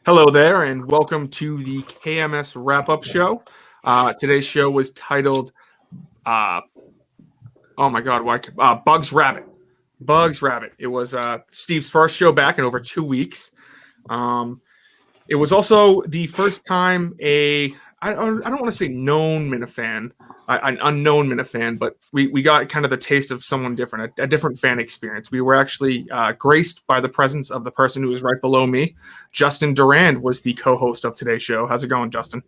Hello there, and welcome to the KMS wrap-up show. Today's show was titled, oh my God, why? Bugs Rabbit. Bugs Rabbit. It was Steve's first show back in over 2 weeks. It was also the first time I don't want to say known Minifan, an unknown Minifan, but we got kind of the taste of someone different, a different fan experience. We were actually graced by the presence of the person who was right below me. Justin Durand was the co-host of today's show. How's it going, Justin?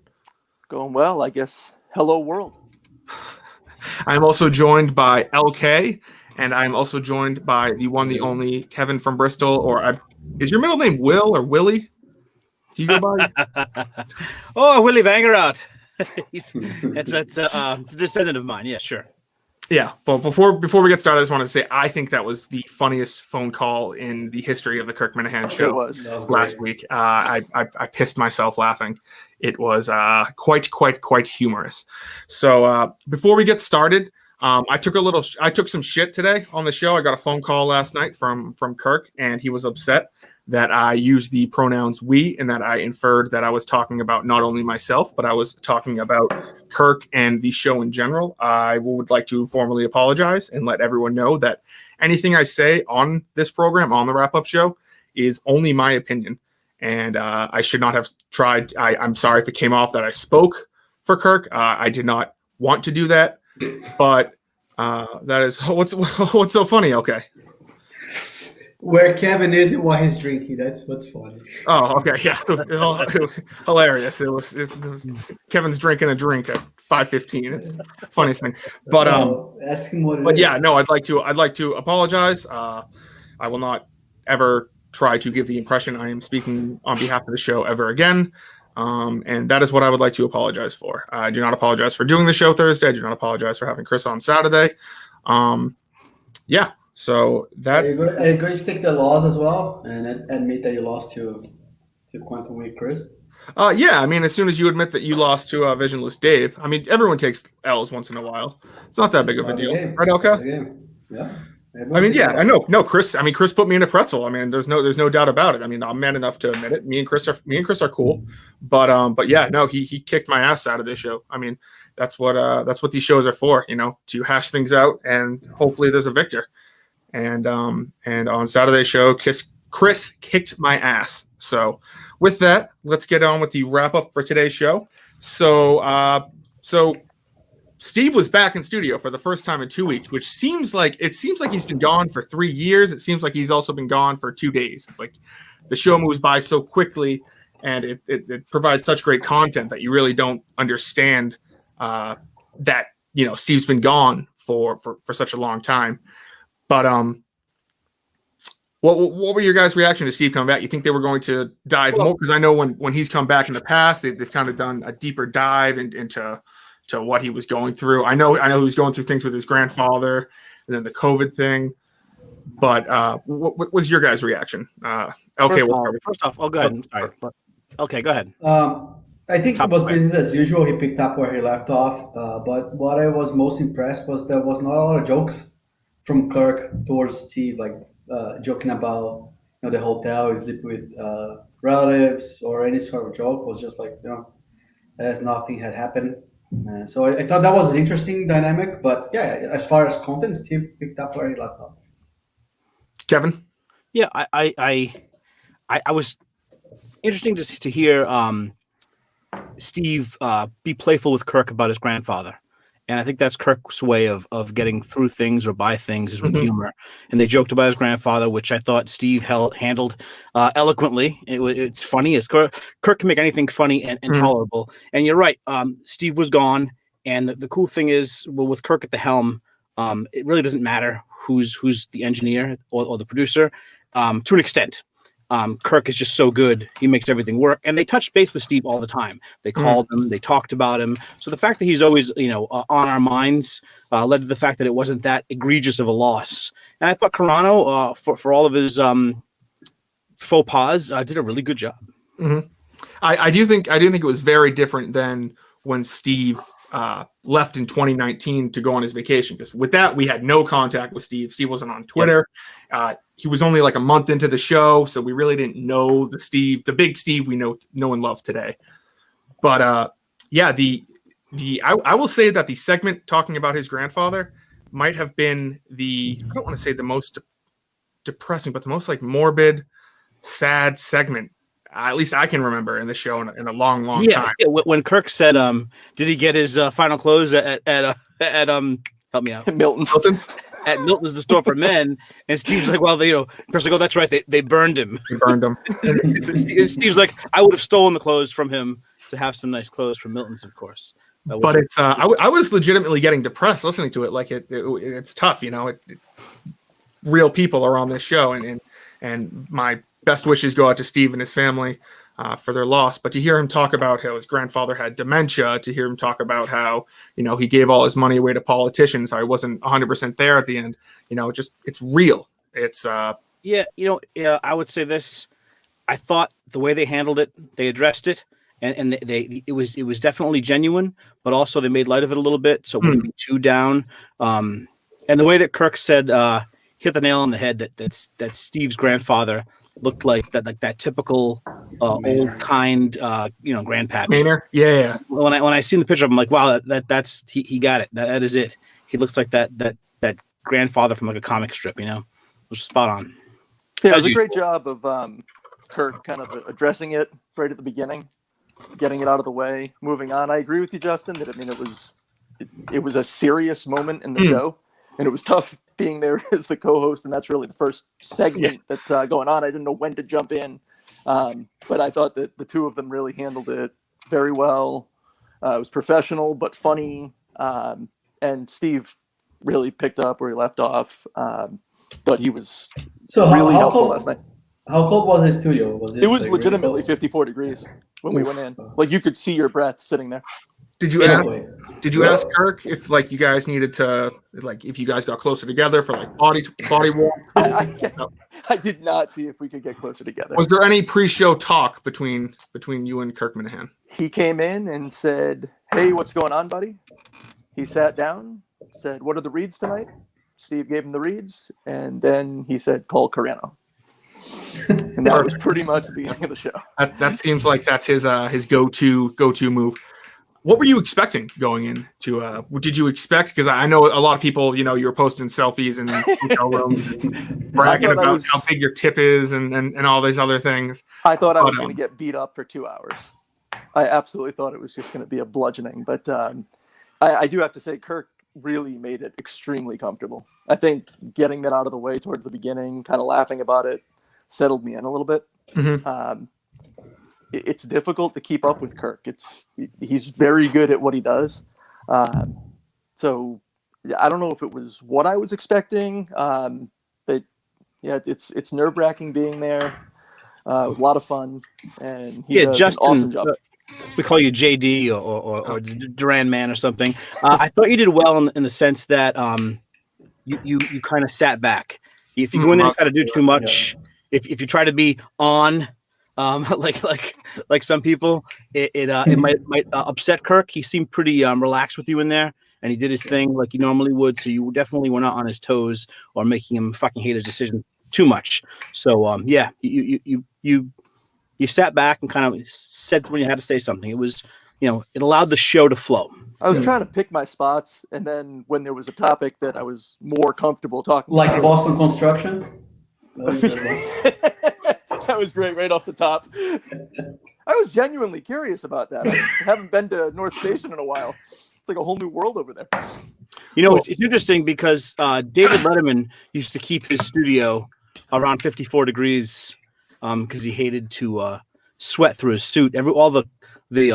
Going well, I guess. Hello, world. I'm also joined by LK, and I'm also joined by the one, the only Kevin from Bristol. Is your middle name Will or Willie? Do you go by? Willie Bangerot. It's a descendant of mine. Yeah, sure. Yeah, but before we get started, I just wanted to say I think that was the funniest phone call in the history of the Kirk Minahan show. It was last week. I pissed myself laughing. It was quite humorous. So before we get started, I took some shit today on the show. I got a phone call last night from Kirk, and he was upset that I used the pronouns we and that I inferred that I was talking about not only myself, but I was talking about Kirk and the show in general. I would like to formally apologize and let everyone know that anything I say on this program, on the wrap-up show, is only my opinion. And I should not have tried. I'm sorry if it came off that I spoke for Kirk. I did not want to do that. But that is what's so funny. Okay. Where Kevin is and what he's drinking. That's what's funny. Oh, okay, yeah, hilarious. It was Kevin's drinking a drink at 5:15. It's the funniest thing. But ask him what it but is. yeah, no, I'd like to apologize. I will not ever try to give the impression I am speaking on behalf of the show ever again. And that is what I would like to apologize for. I do not apologize for doing the show Thursday. I do not apologize for having Chris on Saturday. Yeah. So that are you going to take the loss as well and admit that you lost to Quantum Week, Chris? Yeah, I mean, as soon as you admit that you lost to Visionless Dave, I mean, everyone takes L's once in a while. It's not that big of a deal, right, Elka? Yeah. I mean, yeah, I know. No, Chris. I mean, Chris put me in a pretzel. I mean, there's no doubt about it. I mean, I'm man enough to admit it. Me and Chris are cool, but yeah, no, he kicked my ass out of this show. I mean, that's what these shows are for, to hash things out, and hopefully there's a victor. And on Saturday's show, Chris kicked my ass. So with that, let's get on with the wrap up for today's show. So Steve was back in studio for the first time in 2 weeks, which seems like he's been gone for 3 years. It seems like he's also been gone for 2 days. It's like the show moves by so quickly, and it provides such great content that you really don't understand that Steve's been gone for such a long time. But what were your guys' reaction to Steve coming back? You think they were going to dive more? Because I know when he's come back in the past, they've kind of done a deeper dive into what he was going through. I know he was going through things with his grandfather and then the COVID thing. But what was your guys' reaction? Okay, first off, go ahead. I'm sorry. Okay, go ahead. I think it was business as usual. He picked up where he left off. But what I was most impressed was there was not a lot of jokes from Kirk towards Steve, like joking about the hotel, he sleep with relatives, or any sort of joke. Was just like as nothing had happened. So I thought that was an interesting dynamic. But yeah, as far as content, Steve picked up where he left off. Kevin? Yeah, I was interesting to hear Steve be playful with Kirk about his grandfather. And I think that's Kirk's way of getting through things or by things is with humor. And they joked about his grandfather, which I thought Steve handled eloquently. It's funny. Kirk can make anything funny and tolerable. And you're right. Steve was gone. And the cool thing is, with Kirk at the helm, it really doesn't matter who's the engineer or the producer to an extent. Kirk is just so good. He makes everything work. And they touch base with Steve all the time. They called him. They talked about him. So the fact that he's always, on our minds led to the fact that it wasn't that egregious of a loss. And I thought Carano, for all of his faux pas, did a really good job. Mm-hmm. I do think it was very different than when Steve left in 2019 to go on his vacation. Because with that, we had no contact with Steve. Steve wasn't on Twitter. He was only like a month into the show, so we really didn't know the big Steve we know and love today. But I will say that the segment talking about his grandfather might have been I don't want to say the most depressing, but the most like morbid, sad segment. At least I can remember in the show in a long time. Yeah, when Kirk said, did he get his final close at help me out, Milton's. At Milton's, the store for men, and Steve's like, well, Kirk's like, oh, that's right, they burned him. They burned him. Steve's like, I would have stolen the clothes from him to have some nice clothes from Milton's, of course. But it's I was legitimately getting depressed listening to it. Like it's tough, real people are on this show, and my best wishes go out to Steve and his family for their loss. But to hear him talk about how his grandfather had dementia, to hear him talk about how he gave all his money away to politicians, how he wasn't 100% there at the end. It's real. It's I would say this. I thought the way they handled it, they addressed it. And it was definitely genuine, but also they made light of it a little bit, so it wouldn't be too down. And the way that Kirk said, hit the nail on the head that Steve's grandfather looked like that typical old kind grandpappy. Maynard? Yeah. When I seen the picture of him, I'm like, wow, that's he got it. That is it. He looks like that grandfather from like a comic strip, which is spot on. Yeah, it was a great job of Kirk kind of addressing it right at the beginning, getting it out of the way, moving on. I agree with you, Justin, that it was a serious moment in the show, and it was tough being there as the co-host, and that's really the first segment that's going on. I didn't know when to jump in, but I thought that the two of them really handled it very well. It was professional but funny, and Steve really picked up where he left off. But he was really helpful last night. How cold was the studio? It was legitimately really 54 degrees when we went in. Like you could see your breath sitting there. Did you ask Kirk if you guys needed to if you guys got closer together for body warmth? I did not see if we could get closer together. Was there any pre-show talk between you and Kirk Minahan? He came in and said, "Hey, what's going on, buddy?" He sat down, said, "What are the reads tonight?" Steve gave him the reads, and then he said, "Call Carano." And that was pretty much the beginning of the show. That seems like that's his go-to move. What were you expecting going into? Did you expect? Because I know a lot of people, you were posting selfies in hotel rooms and bragging about how big your tip is and all these other things. I thought I was going to get beat up for 2 hours. I absolutely thought it was just going to be a bludgeoning. But I do have to say, Kirk really made it extremely comfortable. I think getting that out of the way towards the beginning, kind of laughing about it, settled me in a little bit. Mm-hmm. It's difficult to keep up with Kirk. He's very good at what he does. So I don't know if it was what I was expecting, but yeah, it's nerve-wracking being there. It was a lot of fun, and he does Justin, an awesome job. We call you JD or Duran Man or something. I thought you did well in the sense that you kind of sat back. If you go in there and try to do too much, if you try to be on, like some people, it might upset Kirk. He seemed pretty relaxed with you in there, and he did his thing like he normally would. So you definitely were not on his toes or making him fucking hate his decision too much. So you sat back and kind of said when you had to say something. It was, it allowed the show to flow. I was trying to pick my spots, and then when there was a topic that I was more comfortable talking about. Like Boston construction? That was great right off the top. I was genuinely curious about that. I haven't been to North Station in a while. It's like a whole new world over there. It's interesting because David Letterman used to keep his studio around 54 degrees because he hated to sweat through his suit. All the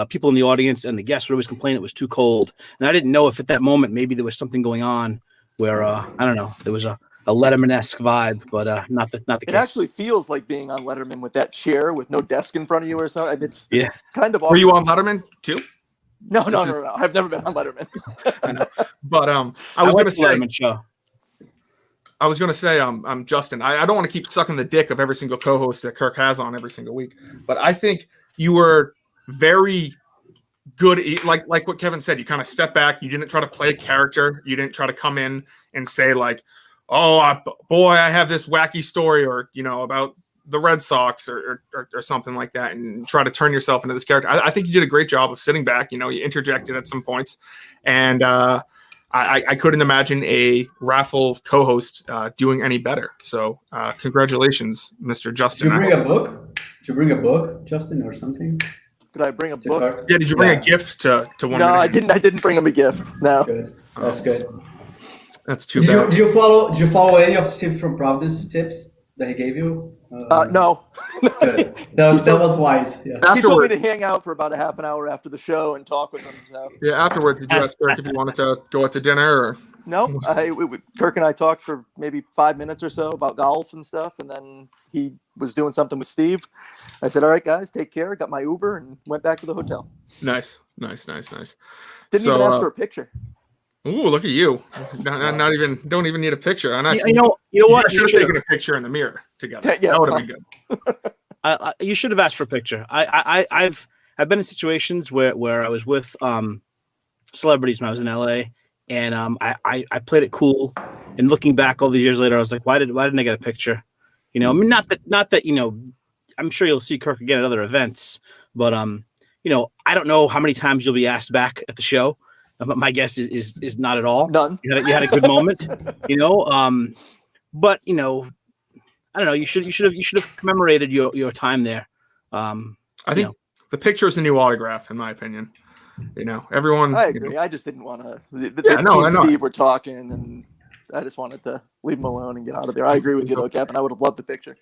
people in the audience and the guests would always complain it was too cold. And I didn't know if at that moment maybe there was something going on where, I don't know, there was a Letterman-esque vibe, but not the case. It actually feels like being on Letterman with that chair with no desk in front of you or something. It's kind of awkward. Were you on Letterman too? No. I've never been on Letterman. I know. But I was going to say Letterman show. I was going to say, Justin, I don't want to keep sucking the dick of every single co-host that Kirk has on every single week, but I think you were very good, like what Kevin said. You kind of step back. You didn't try to play a character. You didn't try to come in and say like, "Oh, boy, I have this wacky story," or about the Red Sox or something like that, and try to turn yourself into this character. I think you did a great job of sitting back. You interjected at some points, and I couldn't imagine a raffle co-host doing any better. So congratulations, Mr. Justin. Did you bring a book? Did you bring a book, Justin, or something? Did I bring a book? Yeah. Did you bring a gift to one? No, I didn't. I didn't bring him a gift. No. Good. That's good. That's too bad. Did you follow any of Steve from Providence tips that he gave you? No. Good. That was wise. Yeah. He told me to hang out for about a half an hour after the show and talk with him. So. Yeah, afterwards, did you ask Kirk if you wanted to go out to dinner? Or? No, Kirk and I talked for maybe 5 minutes or so about golf and stuff, and then he was doing something with Steve. I said, "All right, guys, take care." Got my Uber and went back to the hotel. Nice. Didn't even ask for a picture. Ooh, look at you! Not even. Don't even need a picture. You know what? You should have taken a picture in the mirror together. Yeah, that would have been good. You should have asked for a picture. I've been in situations where I was with celebrities when I was in LA, and I played it cool. And looking back all these years later, I was like, why didn't I get a picture? I mean, not that I'm sure you'll see Kirk again at other events, but I don't know how many times you'll be asked back at the show. My guess is not at all. None. You had a good moment, but I don't know. You should have commemorated your time there. I think the picture is the new autograph, in my opinion. Everyone. I agree. I just didn't want to. Steve were talking, and I just wanted to leave him alone and get out of there. I agree with you, though, Kevin. I would have loved the picture.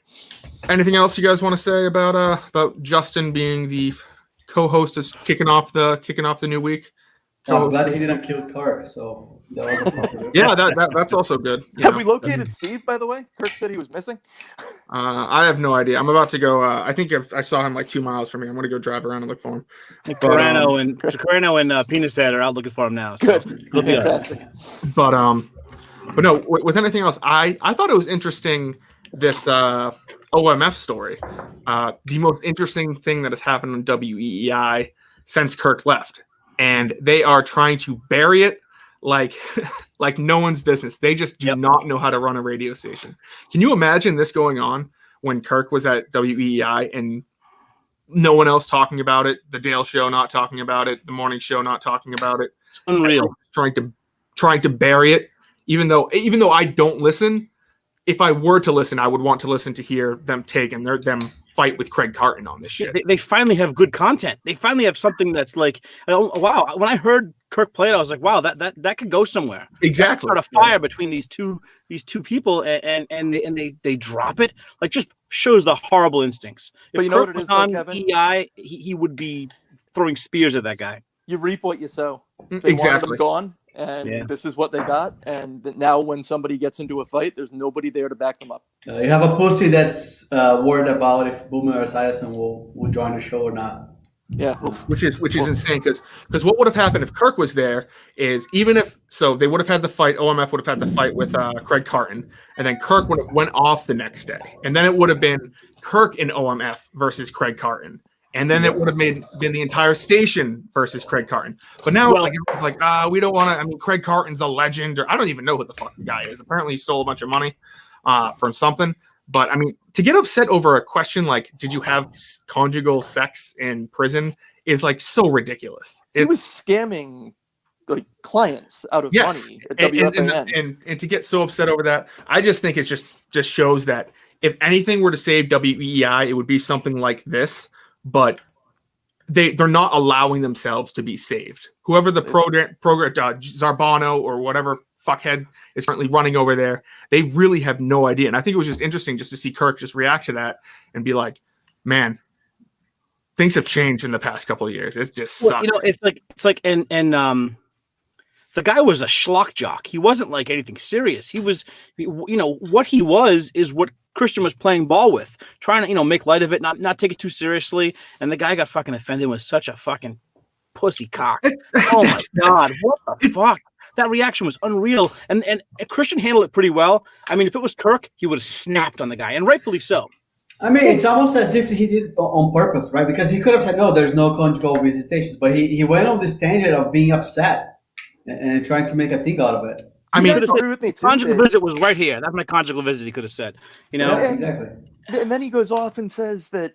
Anything else you guys want to say about Justin being the co-host, is kicking off the new week? I'm glad he didn't kill Kirk, so that was a positive. Yeah, that's also good. Have we located Steve, by the way? Kirk said he was missing. I have no idea. I'm about to go. I think I saw him like 2 miles from me. I'm going to go drive around and look for him. Carano and Penis Head are out looking for him now. So good, fantastic. But no. With anything else, I thought it was interesting, this OMF story. The most interesting thing that has happened on WEEI since Kirk left. And they are trying to bury it like no one's business. They just do not know how to run a radio station. Can you imagine this going on when Kirk was at WEEI and no one else talking about it? The Dale Show not talking about it. The Morning Show not talking about it. It's unreal. Trying to bury it. Even though I don't listen, if I were to listen, I would want to listen to hear them them fight with Craig Carton on this shit. They finally have good content. They finally have something that's like, oh, wow. When I heard Kirk play it, I was like, wow, that could go somewhere. Exactly. Start a fire between these two people, and they drop it. Like, just shows the horrible instincts. If but you know Kirk what it is, on though, Kevin? EI, he would be throwing spears at that guy. You reap what you sow. They Exactly. wanted them gone, and this is what they got. And now when somebody gets into a fight, there's nobody there to back them up. You have a pussy that's worried about if Boomer or Esiason will join the show or not. Yeah, which is insane, because what would have happened if Kirk was there is, even if they would have had the fight, OMF would have had the fight with Craig Carton, and then Kirk would have went off the next day, and then it would have been Kirk and OMF versus Craig Carton. And then it would have been the entire station versus Craig Carton. But now it's like we don't want to. I mean, Craig Carton's a legend, or I don't even know who the fuck the guy is. Apparently, he stole a bunch of money from something. But I mean, to get upset over a question like, did you have conjugal sex in prison, is like so ridiculous. He was scamming like clients out of money at WFAN. And to get so upset over that, I just think it just shows that if anything were to save WEEI, it would be something like this. But they're not allowing themselves to be saved. Whoever the program Zarbano or whatever fuckhead is currently running over there, they really have no idea. And I think it was just interesting just to see Kirk just react to that and be like, man, things have changed in the past couple of years. It just sucks. It's like and the guy was a schlock jock. He wasn't like anything serious. He was, what he was is what Christian was playing ball with, trying to, make light of it, not take it too seriously. And the guy got fucking offended with such a fucking pussy cock. Oh my God. What the fuck? That reaction was unreal. And Christian handled it pretty well. I mean, if it was Kirk, he would have snapped on the guy, and rightfully so. I mean, it's almost as if he did it on purpose, right? Because he could have said, no, there's no conjugal visitations. But he went on this tangent of being upset and trying to make a thing out of it. I You mean, guys agree with me too. Conjugal that- visit was right here. That's my conjugal visit. He could have said, you know. Yeah, And- exactly. And then he goes off and says that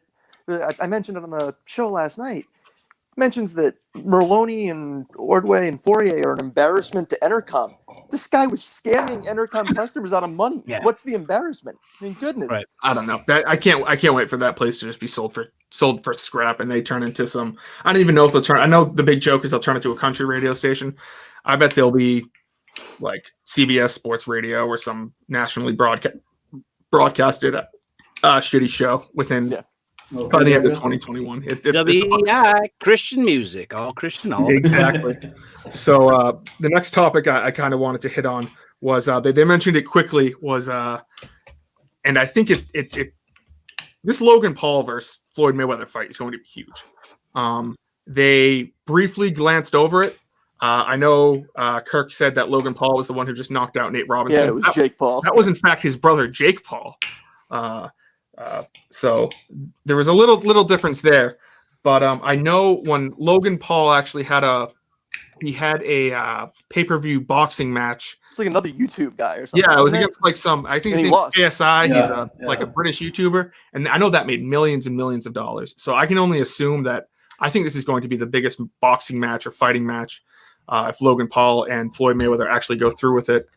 I mentioned it on the show last night. Mentions that Merloni and Ordway and Fourier are an embarrassment to Entercom. This guy was scamming Entercom customers out of money. Yeah. What's the embarrassment? I mean, goodness. Right. I don't know. That I can't wait for that place to just be sold for scrap, and they turn into some. I don't even know if they'll turn. I know the big joke is they'll turn it to a country radio station. I bet they'll be like CBS Sports Radio or some nationally broadcasted shitty show within by the end of 2021. WEI Christian music, all Christian, all Exactly. So the next topic I kind of wanted to hit on was they mentioned it quickly was and I think it this Logan Paul versus Floyd Mayweather fight is going to be huge. They briefly glanced over it. I know Kirk said that Logan Paul was the one who just knocked out Nate Robinson. Yeah, it was Jake Paul. That was in fact his brother Jake Paul. So there was a little difference there, but I know when Logan Paul actually had a pay-per-view boxing match. It's like another YouTube guy or something. Yeah, it was wasn't against like some. I think And his he name's lost. KSI. He's Yeah. like a British YouTuber, and I know that made millions and millions of dollars. So I can only assume that I think this is going to be the biggest boxing match or fighting match if Logan Paul and Floyd Mayweather actually go through with it.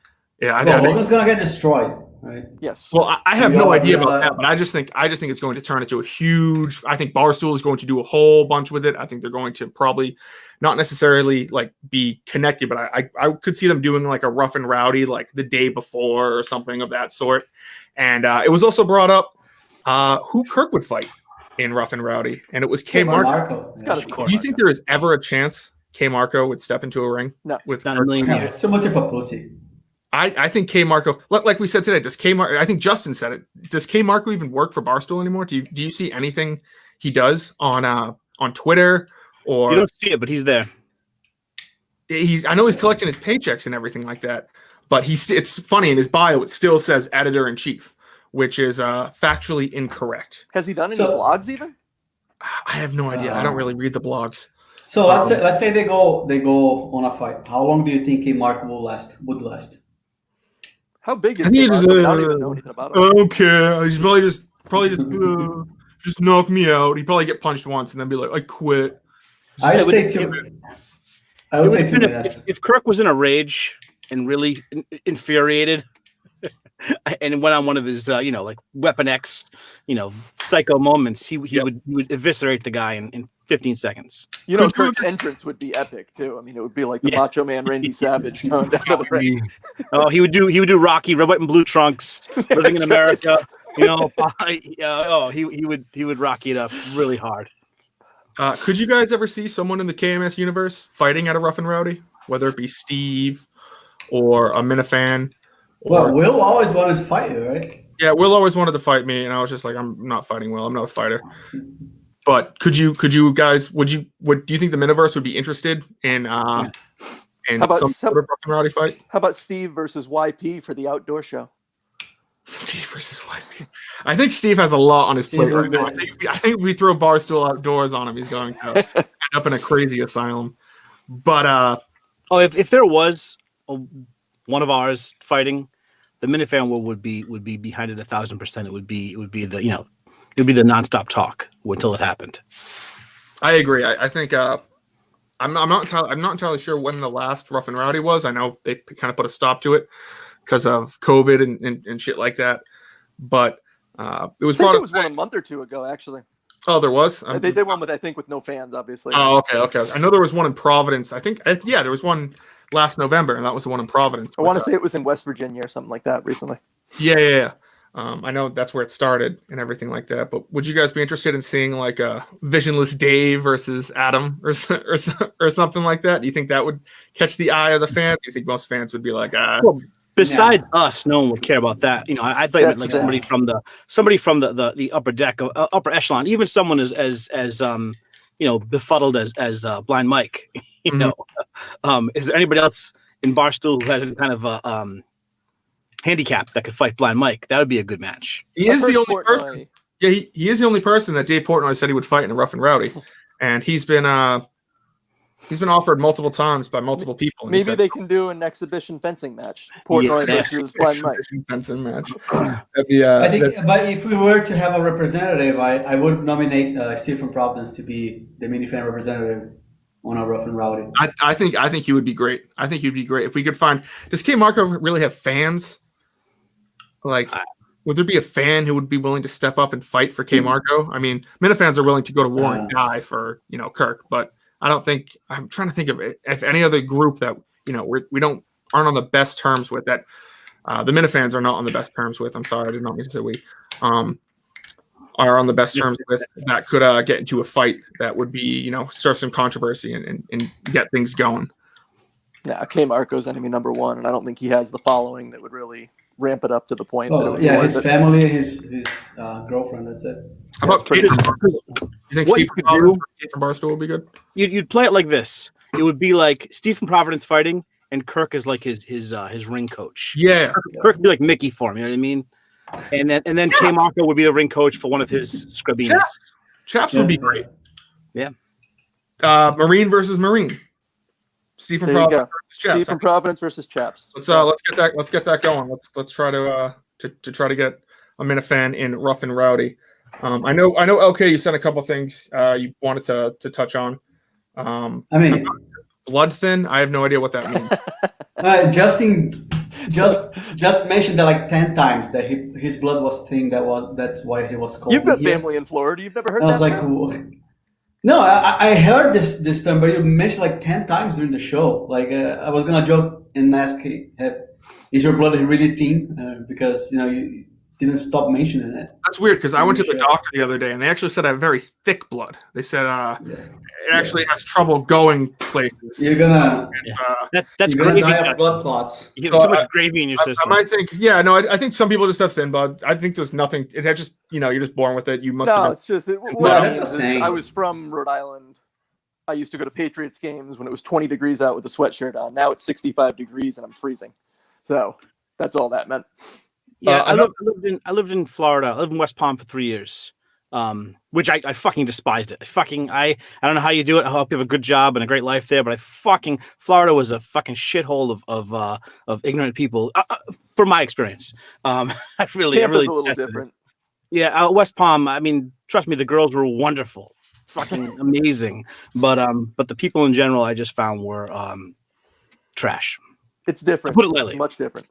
Yeah, I think. Logan's gonna get destroyed, right? Yes. Well, I have We no all- idea we all- about that, but I just think it's going to turn into a huge. I think Barstool is going to do a whole bunch with it. I think they're going to probably not necessarily like be connected, but I could see them doing like a Rough and Rowdy like the day before or something of that sort. And it was also brought up who Kirk would fight in Rough and Rowdy, and it was K Marco. It's gotta be Do you think there is ever a chance K Marco would step into a ring? No. With Not a Kirk? million Yeah, years. it's too much of a pussy. I think K Marco, like we said today, does K Marco? I think Justin said it. Does K Marco even work for Barstool anymore? Do you see anything he does on Twitter or You don't see it, but he's there. I know he's collecting his paychecks and everything like that, but it's funny in his bio it still says editor in chief, which is factually incorrect. Has he done any So- blogs even? I have no idea. I don't really read the blogs. So let's say they go on a fight. How long do you think Mark would last? How big is I think he? it's, I don't even know anything about him. Okay, he's probably just knock me out. He'd probably get punched once and then be like, I quit. I would say it two. would- I would It say would 2 depend minutes. if Kirk was in a rage and really infuriated and went on one of his like Weapon X psycho moments, he would eviscerate the guy in 15 seconds. You know, Kirk's entrance would be epic too. I mean, it would be like the Yeah. Macho Man Randy Savage going down to the ring. Oh, he would do Rocky, red, white, and blue trunks, living in America. He would Rocky it up really hard. Could you guys ever see someone in the KMS universe fighting at a Rough and Rowdy, whether it be Steve or a Minifan? Well, Will always wanted to fight you, right? Yeah, Will always wanted to fight me, and I was just like, I'm not fighting Will. I'm not a fighter. But could you guys do you think the Miniverse would be interested in How about some sort of Rough and Rowdy fight? How about Steve versus YP for the outdoor show? Steve versus YP. I think Steve has a lot on his plate right now. I think if we throw Barstool outdoors on him, he's going to end up in a crazy asylum. But if there was one of ours fighting, the Minifan war would be behind it 1,000%. It would be the it would be the nonstop talk until it happened. I agree. I think I'm not entirely sure when the last Rough and Rowdy was. I know they kind of put a stop to it because of COVID and shit like that. But it was I think brought it up. was one a month or two ago, actually. Oh, there was. They did one with no fans, obviously. Oh, okay. I know there was one in Providence. I think, there was one last November, and that was the one in Providence. I want to say it was in West Virginia or something like that recently. Yeah. I know that's where it started and everything like that. But would you guys be interested in seeing like a Visionless Dave versus Adam or something like that? Do you think that would catch the eye of the fan? Do you think most fans would be like, Well, besides us, no one would care about that. I thought you meant like somebody from the upper deck, upper echelon, even someone as befuddled as Blind Mike. Is there anybody else in Barstool who has any kind of handicap that could fight Blind Mike? That would be a good match. he is the only person. Yeah, he is the only person that Dave Portnoy said he would fight in a Rough and Rowdy, and he's been offered multiple times by multiple people. Maybe they can do an exhibition fencing match. Portnoy versus Blind Mike. Fencing match. That'd be, I think, but if we were to have a representative, I would nominate Steve from Providence to be the minifan representative on a Rough and Rowdy. I think he would be great. I think he'd be great if we could find. Does K Marco really have fans? Like, would there be a fan who would be willing to step up and fight for K Marco? I mean, Minifans are willing to go to war and die for Kirk, but I don't think. I'm trying to think of it. If any other group that aren't on the best terms with that, the Minifans are not on the best terms with. I'm sorry, I did not mean to say we. Are on the best terms with that could get into a fight that would be start some controversy and get things going. Yeah, K Marco's enemy number one, and I don't think he has the following that would really ramp it up to the point. His family, his girlfriend. That's it. How about Kate from Barstool? You think Steve from Barstool would be good? You'd play it like this. It would be like Steve from Providence fighting, and Kirk is like his ring coach. Yeah, Kirk would be like Mickey for him. You know what I mean? And then K Marco would be the ring coach for one of his scrubbinis. Chaps would be great. Yeah. Marine versus Marine. Steve from Providence versus Chaps. Steve from Providence versus Chaps. Let's get that going. Let's try to try to get a Minifan in Rough and Rowdy. I know LK, you sent a couple things you wanted to touch on. I mean, blood thin. I have no idea what that means. Justin just mentioned that like 10 times that his blood was thin. That's why he was called. You've got family in Florida. You've never heard that? I was like, no, I heard this term, but you mentioned like 10 times during the show. Like I was gonna joke and ask, is your blood really thin? Because you didn't stop mentioning it. That's weird because I went to the doctor the other day and they actually said I have very thick blood. They said it actually has trouble going places. You're gonna that's you're gonna gravy. die of blood clots. You have too much gravy in your system. I think I think some people just have thin blood. I think there's nothing. It had just you're just born with it. You must. No, it's just that's a saying. I was from Rhode Island. I used to go to Patriots games when it was 20 degrees out with a sweatshirt on. Now it's 65 degrees and I'm freezing. So that's all that meant. Yeah, I lived in Florida. I lived in West Palm for 3 years, which I fucking despised it. I don't know how you do it. I hope you have a good job and a great life there, but Florida was a fucking shithole of ignorant people, from my experience. I really Tampa's a little different. Yeah, West Palm. I mean, trust me, the girls were wonderful, fucking amazing, but the people in general I just found were trash. It's different. To put it lightly. It's much different.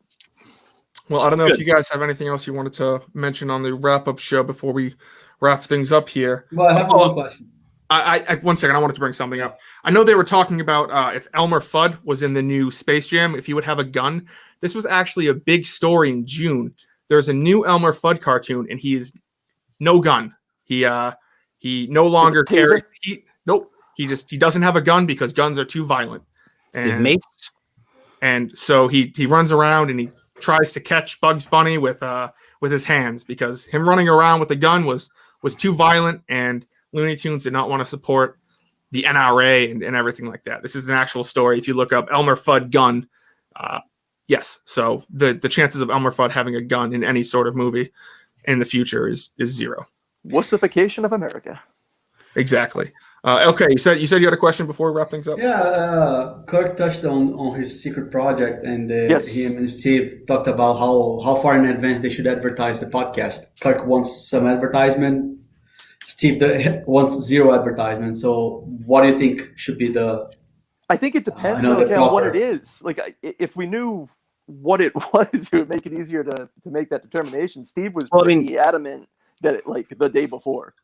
Well, I don't know if you guys have anything else you wanted to mention on the wrap-up show before we wrap things up here. Well, I have one question. I 1 second. I wanted to bring something up. I know they were talking about if Elmer Fudd was in the new Space Jam, if he would have a gun. This was actually a big story in June. There's a new Elmer Fudd cartoon, and he is no gun. He no longer carries. Nope. He doesn't have a gun because guns are too violent. And so he runs around and he tries to catch Bugs Bunny with his hands because him running around with a gun was too violent, and Looney Tunes did not want to support the NRA and everything like that. This is an actual story. If you look up Elmer Fudd gun, yes. So the chances of Elmer Fudd having a gun in any sort of movie in the future is zero. Wussification of America. Exactly. Okay, you said you had a question before we wrap things up. Yeah, Kirk touched on his secret project, and yes. Him and Steve talked about how far in advance they should advertise the podcast. Kirk wants some advertisement. Steve wants zero advertisement. So, what do you think should be the? I think it depends on what it is. Like, if we knew what it was, it would make it easier to make that determination. Steve was pretty adamant that it, like the day before,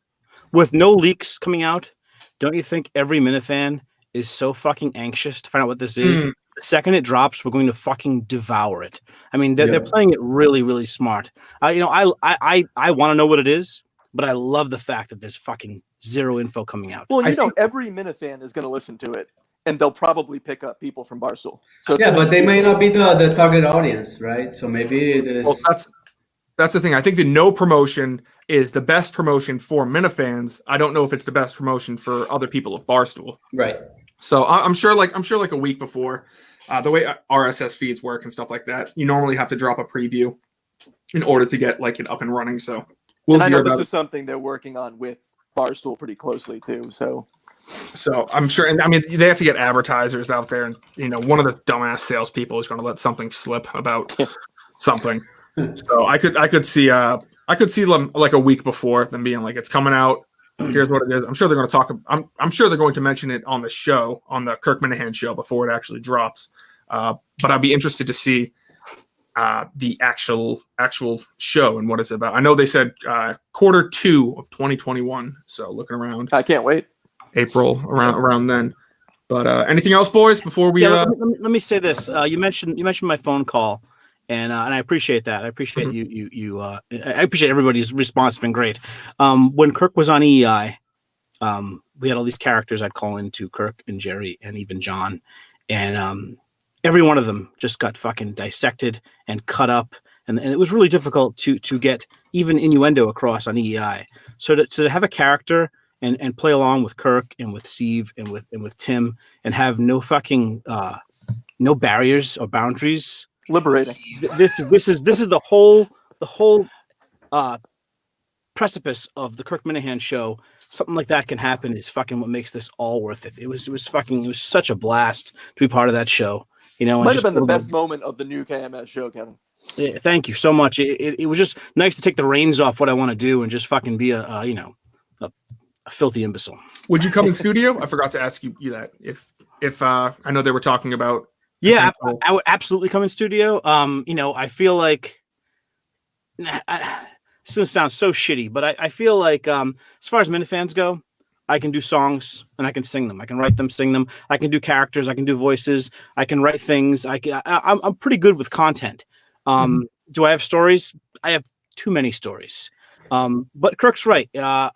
with no leaks coming out. Don't you think every Minifan is so fucking anxious to find out what this is? The second it drops, we're going to fucking devour it. I mean, they're playing it really, really smart. I want to know what it is, but I love the fact that there's fucking zero info coming out. Well, every Minifan is going to listen to it, and they'll probably pick up people from Barstool. So but they may not be the target audience, right? So maybe it is. Well, that's the thing. I think the no promotion is the best promotion for Minifans. I don't know if it's the best promotion for other people of Barstool. Right. So I'm sure like a week before, the way RSS feeds work and stuff like that, you normally have to drop a preview in order to get like it up and running. So And I know hear this about is something they're working on with Barstool pretty closely too. So I'm sure, and I mean, they have to get advertisers out there, and one of the dumbass salespeople is going to let something slip about something. So I could see them like a week before them being like, it's coming out. Here's what it is. I'm sure they're going to talk. I'm sure they're going to mention it on the show, on the Kirk Minahan show, before it actually drops. But I'd be interested to see the actual show and what it's about. I know they said Q2 of 2021. So looking around, I can't wait. April around then. But anything else, boys? Before we let me say this. You mentioned my phone call, and I appreciate that. I appreciate I appreciate everybody's response. It's been great. When Kirk was on EEI, we had all these characters I'd call into Kirk and Jerry and even John, and every one of them just got fucking dissected and cut up, and it was really difficult to get even innuendo across on EEI. So to have a character and play along with Kirk and with Steve and with Tim and have no fucking no barriers or boundaries. Liberating. This is the whole precipice of the Kirk Minahan show. Something like that can happen is fucking what makes this all worth it. It was such a blast to be part of that show. Might have been the best moment of the new KMS show, Kevin. Yeah, thank you so much. It was just nice to take the reins off what I want to do and just fucking be a filthy imbecile. Would you come in studio? I forgot to ask you that. If I know they were talking about. Yeah, I would absolutely come in studio. I feel like it's gonna sound so shitty, but I feel like as far as Minifans go, I can do songs and I can sing them. I can write them, sing them. I can do characters. I can do voices. I can write things. I'm pretty good with content. Do I have stories? I have too many stories. But Kirk's right. I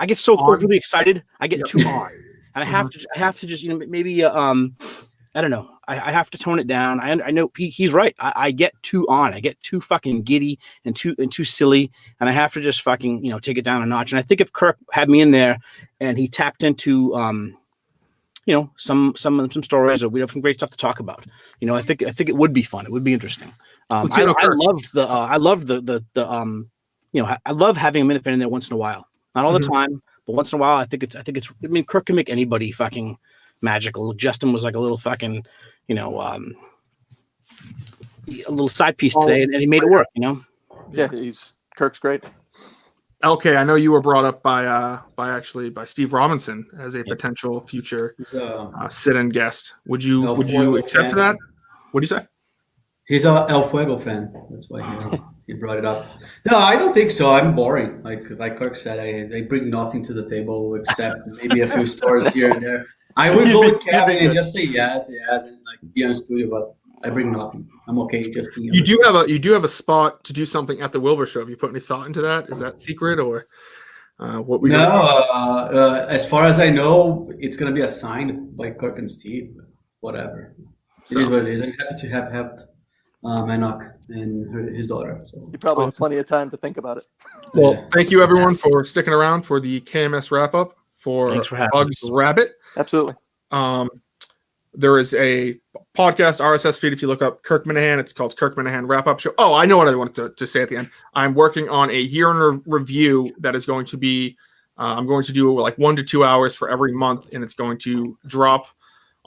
get so overly excited. I get too on, and I have to just maybe I don't know. I have to tone it down. I know he's right. I get too on. I get too fucking giddy and too silly, and I have to just fucking take it down a notch. And I think if Kirk had me in there and he tapped into some stories, or we have some great stuff to talk about. I think it would be fun. It would be interesting. I love having a Minute Fan in there once in a while. Not all the time, but once in a while. I think it's. I mean, Kirk can make anybody fucking magical. Justin was like a little fucking, a little side piece today, and he made it work. Yeah, Kirk's great. LK, I know you were brought up by Steve Robinson as a potential future sit-in guest. Would you accept that? What do you say? He's a El Fuego fan. That's why he brought it up. No, I don't think so. I'm boring. Like Kirk said, I bring nothing to the table except maybe a few stories here and there. I would go with Kevin and just say yes, and like be on studio, but I bring nothing. I'm okay just being. You do have a spot to do something at the Wilbur show. Have you put any thought into that? Is that secret or what? As far as I know, it's gonna be assigned by Kirk and Steve. Whatever. So. It is what it is. I'm happy to have helped Manok and his daughter. So you probably have plenty of time to think about it. Well, thank you everyone for sticking around for the KMS wrap up for Bugs Rabbit. Absolutely. There is a podcast RSS feed. If you look up Kirk Minahan, it's called Kirk Minahan Wrap Up Show. Oh, I know what I wanted to say at the end. I'm working on a year in review that is going to be. I'm going to do like 1 to 2 hours for every month, and it's going to drop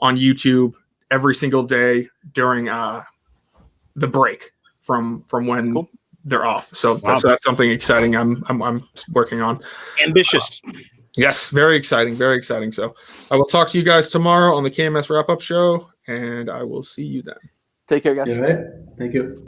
on YouTube every single day during the break from when they're off. So that's something exciting. I'm working on. Ambitious. Yes, very exciting, very exciting. So I will talk to you guys tomorrow on the KMS Wrap Up Show, and I will see you then. Take care, guys. All right. Thank you.